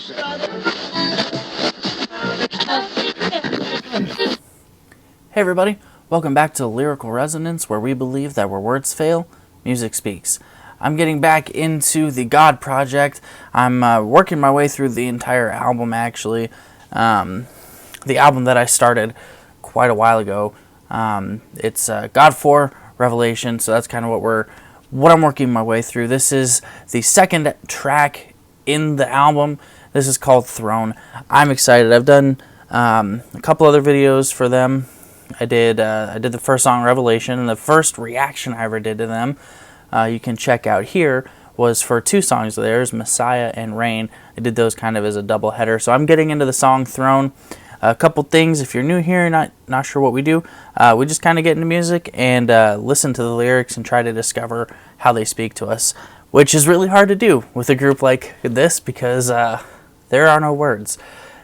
Hey everybody, welcome back to Lyrical Resonance, where we believe that where words fail, music speaks. I'm getting back into the God Project. I'm working my way through the entire album, actually. The album that I started quite a while ago. It's God 4 Revelation, so that's kind of what I'm working my way through. This is the second track in the album. This is called Throne. I'm excited. I've done a couple other videos for them. I did the first song, Revelation, and the first reaction I ever did to them, you can check out here, was for two songs of theirs, Messiah and Rain. I did those kind of as a double header. So I'm getting into the song Throne. A couple things, if you're new here, not sure what we do, we just kind of get into music and listen to the lyrics and try to discover how they speak to us, which is really hard to do with a group like this because there are no words.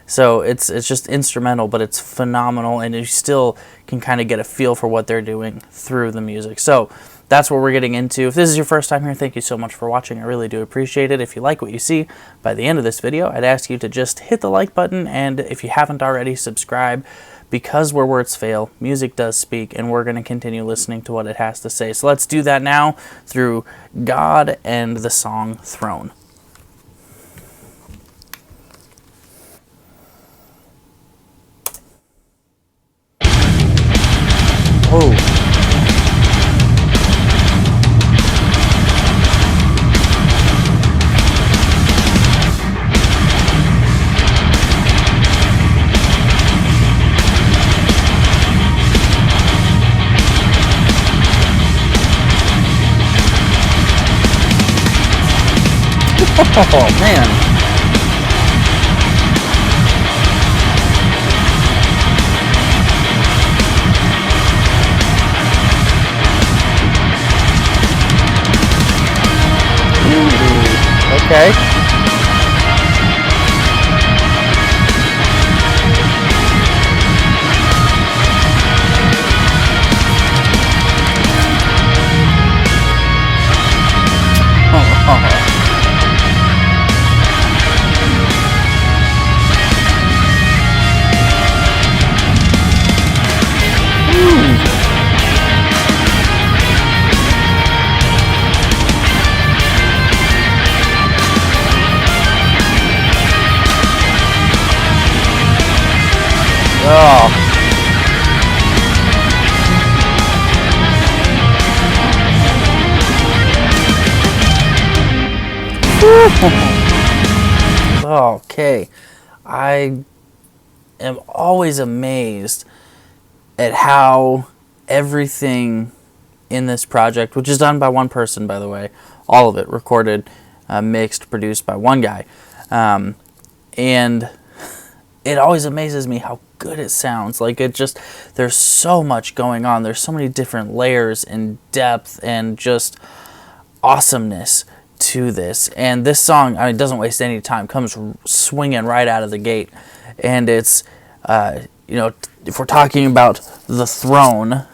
So it's just instrumental, but it's phenomenal, and you still can kind of get a feel for what they're doing through the music. So that's what we're getting into. If this is your first time here, thank you so much for watching. I really do appreciate it. If you like what you see by the end of this video, I'd ask you to just hit the like button, and if you haven't already, subscribe, because where words fail, music does speak, and we're going to continue listening to what it has to say. So let's do that now through God and the song Throne. Oh. Oh, man. Okay. Oh. Okay. I am always amazed at how everything in this project, which is done by one person, by the way, all of it recorded, mixed, produced by one guy, and it always amazes me how good it sounds. Like, there's so much going on. There's so many different layers and depth and just awesomeness to this. And this song, I mean, it doesn't waste any time. Comes swinging right out of the gate. And it's, if we're talking about the throne,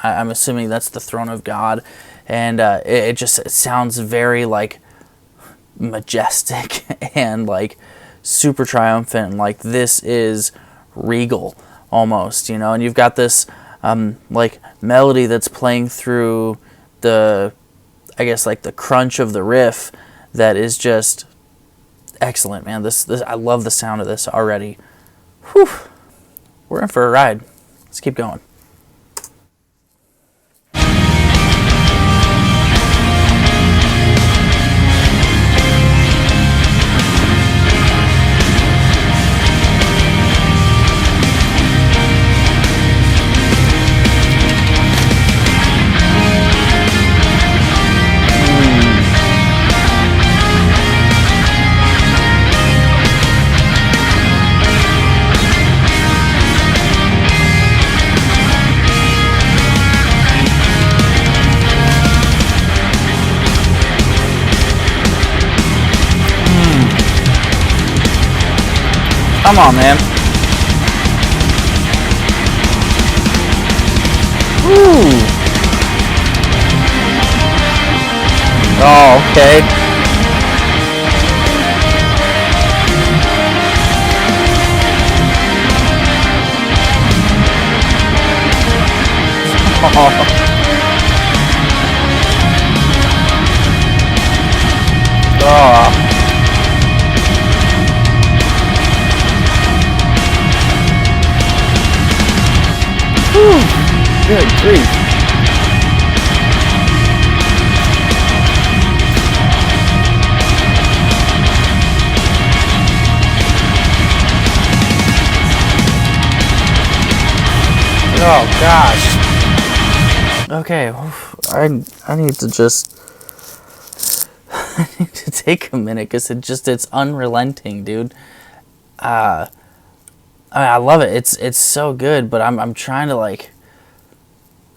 I'm assuming that's the throne of God. And it sounds very, like, majestic and, like, super triumphant. Like, this is regal almost, and you've got this like melody that's playing through the, I guess, like the crunch of the riff that is just excellent, man. This I love the sound of this already. Whew. We're in for a ride. Let's keep going. Come on, man. Ooh. Oh, okay. Oh. Whew. Good grief. Oh gosh. Okay, I need to just I need to take a minute because it's unrelenting, dude. I mean, I love it. It's so good, but I'm trying to like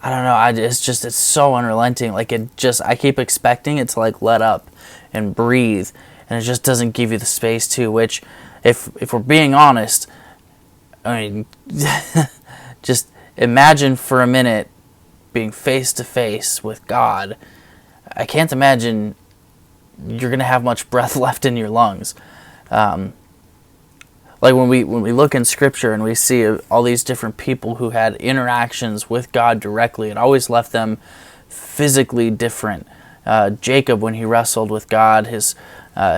I don't know. It's so unrelenting. Like I keep expecting it to like let up and breathe, and it just doesn't give you the space to. Which, if we're being honest, I mean, just imagine for a minute being face to face with God. I can't imagine you're gonna have much breath left in your lungs. Like when we look in Scripture and we see all these different people who had interactions with God directly, it always left them physically different. Jacob, when he wrestled with God, his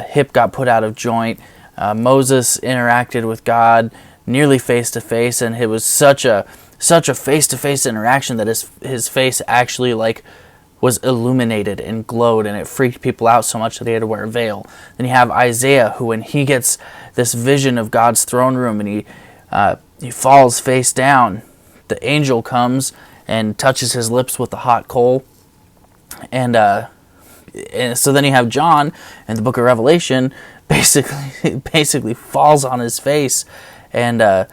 hip got put out of joint. Moses interacted with God nearly face to face, and it was such a face-to-face interaction that his face actually like was illuminated and glowed, and it freaked people out so much that they had to wear a veil. Then you have Isaiah, who when he gets this vision of God's throne room and he falls face down, the angel comes and touches his lips with the hot coal, and so then you have John in the book of Revelation basically falls on his face, and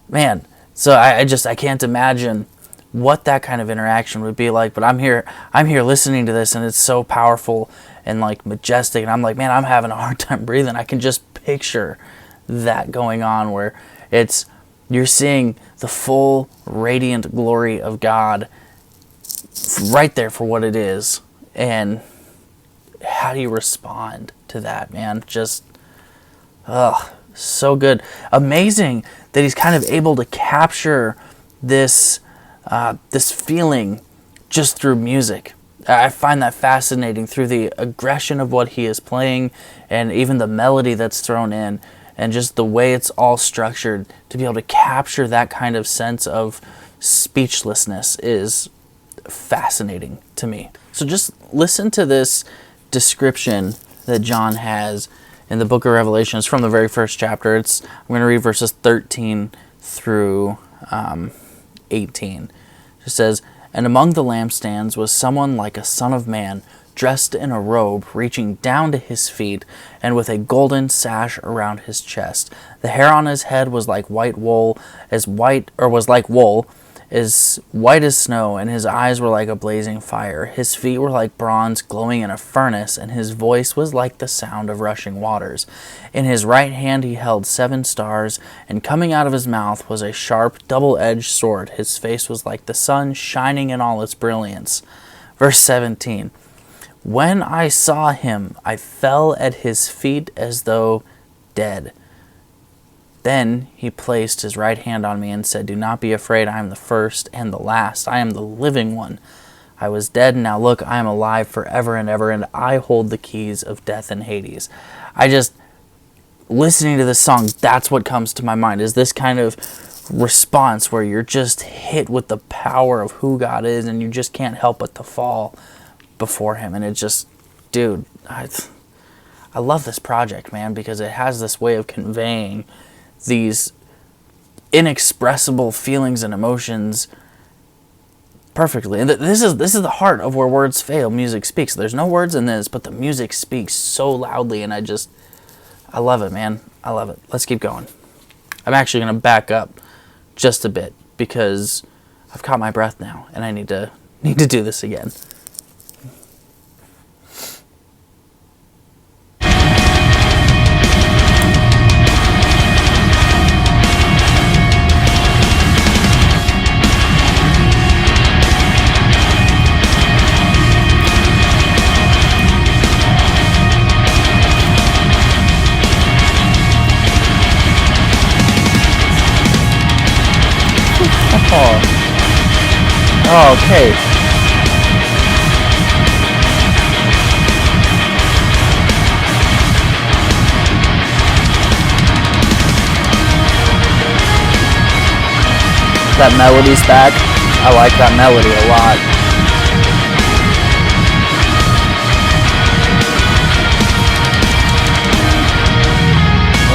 man. So I can't imagine what that kind of interaction would be like. But I'm here listening to this, and it's so powerful and like majestic. And I'm like, man, I'm having a hard time breathing. I can just picture that going on, where you're seeing the full radiant glory of God right there for what it is. And how do you respond to that, man? Just, so good. Amazing that he's kind of able to capture this feeling just through music. I find that fascinating, through the aggression of what he is playing and even the melody that's thrown in and just the way it's all structured. To be able to capture that kind of sense of speechlessness is fascinating to me. So just listen to this description that John has in the book of Revelation. It's from the very first chapter. I'm going to read verses 13 through 18. It says, "And among the lampstands was someone like a son of man, dressed in a robe reaching down to his feet, and with a golden sash around his chest. The hair on his head was like wool, as white as snow, and his eyes were like a blazing fire. His feet were like bronze glowing in a furnace, and his voice was like the sound of rushing waters. In his right hand he held 7 stars, and coming out of his mouth was a sharp, double-edged sword. His face was like the sun, shining in all its brilliance." Verse 17, "When I saw him, I fell at his feet as though dead. Then he placed his right hand on me and said, 'Do not be afraid, I am the first and the last. I am the living one. I was dead, and now look, I am alive forever and ever, and I hold the keys of death and Hades.'" Listening to this song, that's what comes to my mind, is this kind of response where you're just hit with the power of who God is, and you just can't help but to fall before him. And it just, dude, I love this project, man, because it has this way of conveying these inexpressible feelings and emotions perfectly. And this is the heart of where words fail, music speaks. There's no words in this, but the music speaks so loudly, and I love it, man. I love it. Let's keep going. I'm actually going to back up just a bit because I've caught my breath now, and I need to do this again. Oh, okay. That melody's back. I like that melody a lot.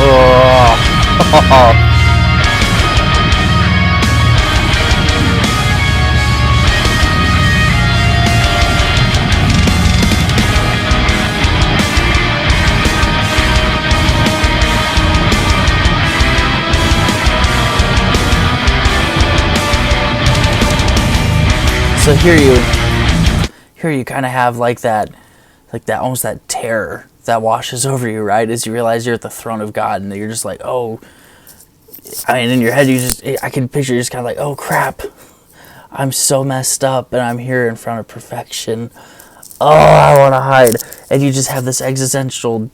Oh. So here you kind of have like that almost that terror that washes over you, right? As you realize you're at the throne of God, and you're just like, oh, I mean, in your head, I can picture you just kind of like, oh crap, I'm so messed up, and I'm here in front of perfection. Oh, I want to hide, and you just have this existential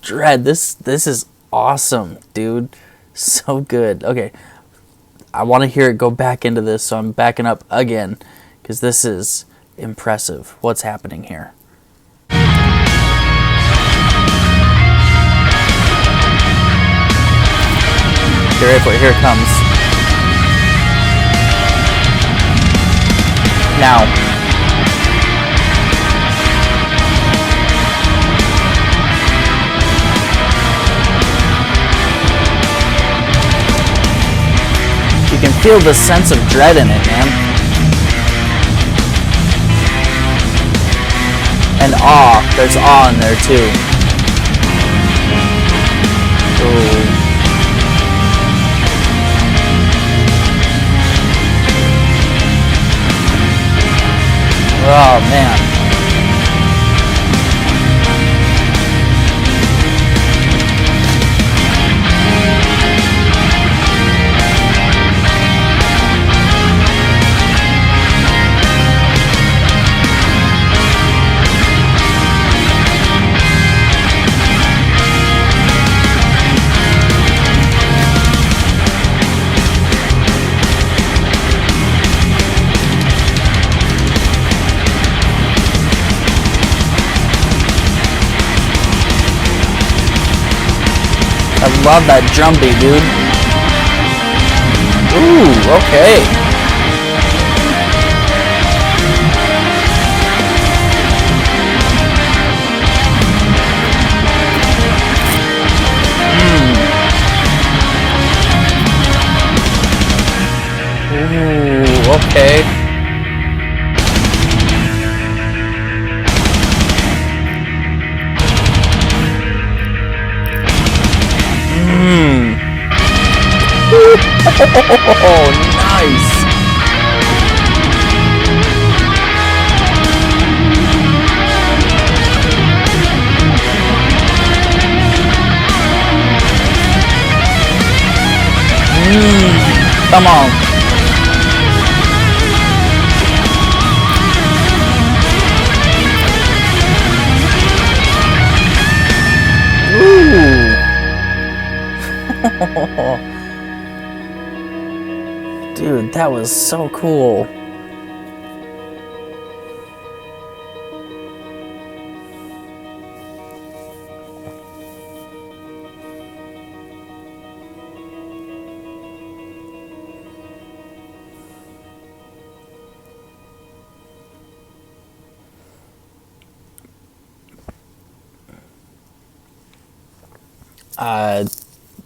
dread. This is awesome, dude. So good. Okay, I want to hear it go back into this, so I'm backing up again, because this is impressive. What's happening here? Here it comes. Now. You can feel the sense of dread in it, man. And awe. There's awe in there too. Ooh. Oh man. I love that drum beat, dude. Ooh, okay. Ooh, okay. Oh, nice. Come on. Ooh. Dude, that was so cool.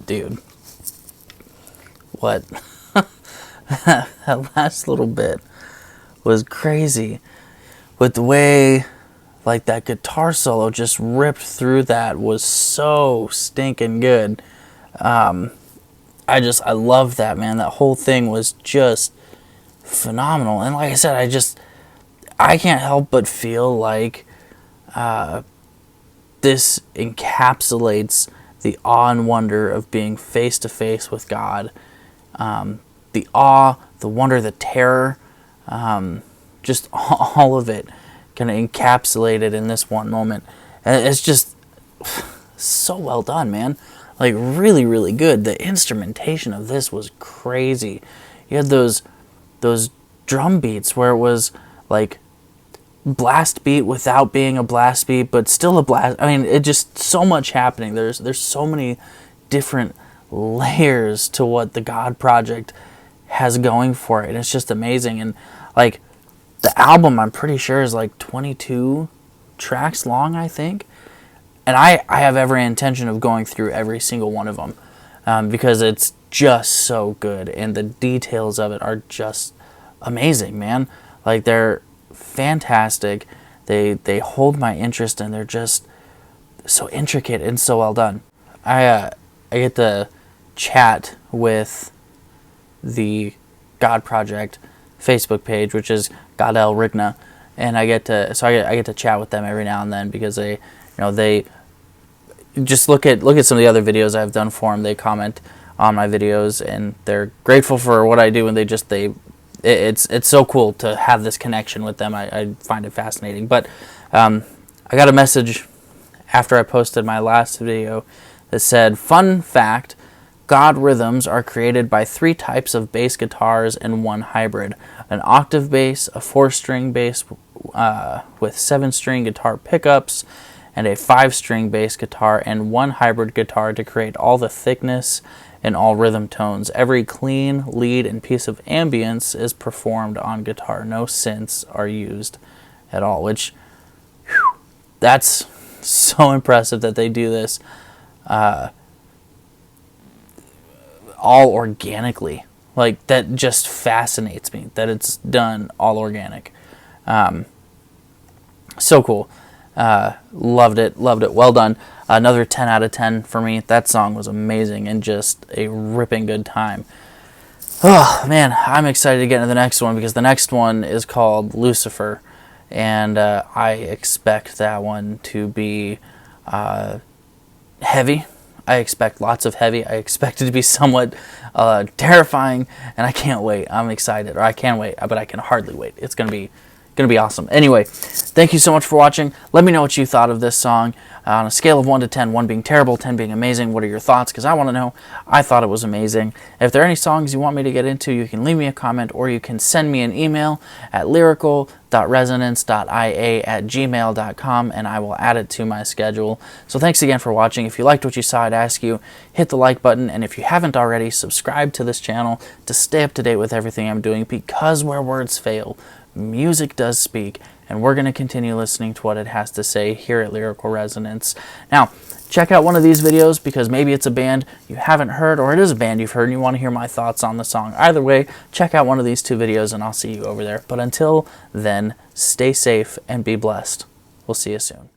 Dude. What? That last little bit was crazy. But the way, like, that guitar solo just ripped through that was so stinking good. I love that, man. That whole thing was just phenomenal. And like I said, I can't help but feel like this encapsulates the awe and wonder of being face to face with God. The awe, the wonder, the terror, just all of it kind of encapsulated in this one moment. And it's just so well done, man. Like, really, really good. The instrumentation of this was crazy. You had those drum beats where it was like blast beat without being a blast beat, but still a blast. I mean, it just so much happening. There's so many different layers to what the God Project has going for it. And it's just amazing. And like the album, I'm pretty sure is like 22 tracks long, I think. And I have every intention of going through every single one of them because it's just so good. And the details of it are just amazing, man. Like they're fantastic. They hold my interest, and they're just so intricate and so well done. I get to chat with the God Project Facebook page, which is Godel Rigna, and I get to chat with them every now and then because they just look at some of the other videos I've done for them. They comment on my videos, and they're grateful for what I do, and it's so cool to have this connection with them. I find it fascinating. But I got a message after I posted my last video that said, "Fun fact, God rhythms are created by 3 types of bass guitars and 1 hybrid: an octave bass, a 4-string bass with 7-string guitar pickups, and a 5-string bass guitar and 1 hybrid guitar to create all the thickness and all rhythm tones. Every clean lead and piece of ambience is performed on guitar. No synths are used at all." Which, that's so impressive that they do this all organically. Like, that just fascinates me that it's done all organic. So cool. Loved it. Well done. Another 10 out of 10 for me. That song was amazing and just a ripping good time. Oh, man, I'm excited to get into the next one because the next one is called Lucifer. And I expect that one to be heavy. I expect lots of heavy. I expect it to be somewhat terrifying, and I can't wait. I'm excited, or I can wait, but I can hardly wait. It's gonna be awesome. Anyway, thank you so much for watching. Let me know what you thought of this song on a scale of 1 to 10, 1 being terrible, 10 being amazing. What are your thoughts? Because I want to know. I thought it was amazing. If there are any songs you want me to get into, you can leave me a comment, or you can send me an email at lyrical.resonance.ia@gmail.com, and I will add it to my schedule. So thanks again for watching. If you liked what you saw, I'd ask you, hit the like button, and if you haven't already, subscribe to this channel to stay up to date with everything I'm doing, because where words fail, music does speak, and we're going to continue listening to what it has to say here at Lyrical Resonance. Now, check out one of these videos, because maybe it's a band you haven't heard, or it is a band you've heard and you want to hear my thoughts on the song. Either way, check out one of these 2 videos and I'll see you over there. But until then, stay safe and be blessed. We'll see you soon.